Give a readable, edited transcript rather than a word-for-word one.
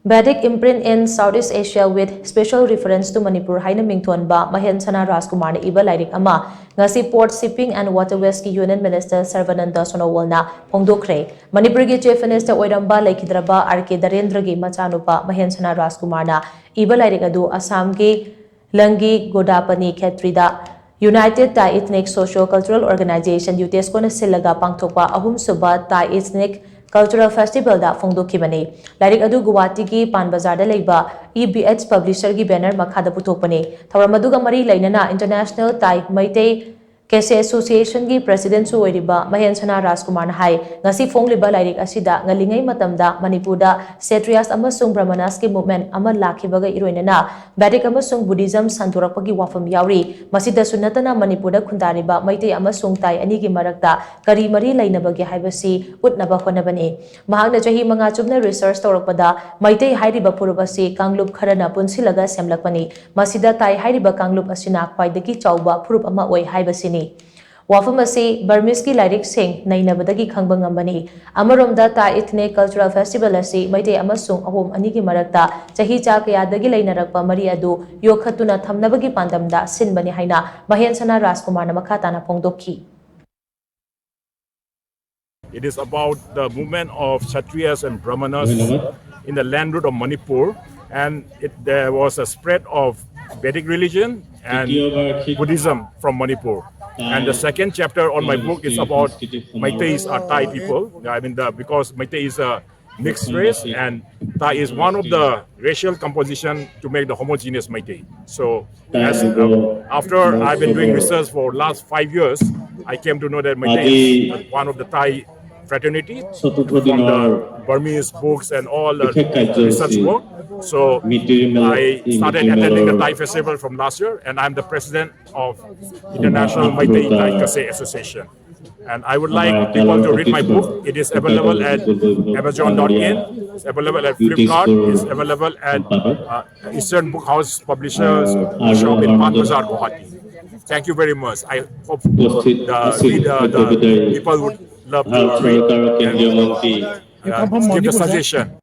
VEDIC imprint in Southeast Asia with special reference to Manipur HAINA MINGTHONBA MAHENSANA RAJKUMAR iba Lairik ama ngasi Port Shipping and Waterways ki Union Minister Sarbananda Sonowal na Phongdokkhre Manipur ki Chief Minister oiramba laikhidraba RK Darendra gi machanupa MAHENSANA RAJKUMAR na iba Lairik adu Assam ki Langi Godapani Khetrida United Thai Ethnic Socio Cultural Organization UTESCO na silaga pangthokpa ahum suba Thai Ethnic Cultural Festival da Phongdokkhibani Lairik adu Guwahati ki Pan Bazar da leiba EBH Publisher ki banner makhada puthokpani Thawram aduga mari lainana International Thai Maitei Kese Association ki President su oiriba MAHENSANA RAJKUMAR na hai ngasi phongliba Lairik asida ngalingai matamda Manipurda Kshatriyas amasung Brahmanas ki movement ama lakhibaga iroinana VEDIC amasung Buddhism santurakpagi wafam yauri masida sunatana Manipurda khundariba Maitei amasung Tai ani ki marakta kari mari lainabagi haibasi utnaba honabani mahakna chahi manga chubna research tawrakpada Maitei hairiba purub asi Kanglup kharana punsilaga semlakpani masida Tai hairiba Kanglup asina khwaidagi chawba purub ama oi haibasini Wafam asi Burmese ki Lairik sing nainabadagi khangbang ngambani amaromda Thai Ethnic Cultural Festival asi Maitei amasung ahom ani ki marakta chahi cha kayadagi lainarakpa mari adu yokhatuna thamnabagi pandamda sinbani haina MAHENSANA RAJKUMAR na makhatana phongdokhi It is about the movement of Kshatriyas and Brahmanas in the land route of Manipur, and there was a spread of Vedic religion and Buddhism from Manipur. And the second chapter on my book is about Meiteis are Thai people. I mean, because Meitei is a mixed race, and Thai is one of the racial composition to make the homogeneous Meitei. So, after I've been doing research for last 5 years, I came to know that Meitei is one of the Thai fraternity from the Burmese books and all the research work. So I started attending the Thai festival from last year, and I'm the president of International Meitei Thai Kase Association. And I would like people to read my book. It is available at Amazon.in, it's available at Flipkart, it's available at Eastern Book House Publishers shop in Pan Bazar, Guwahati. Thank you very much. I hope the people would love to read and give a suggestion.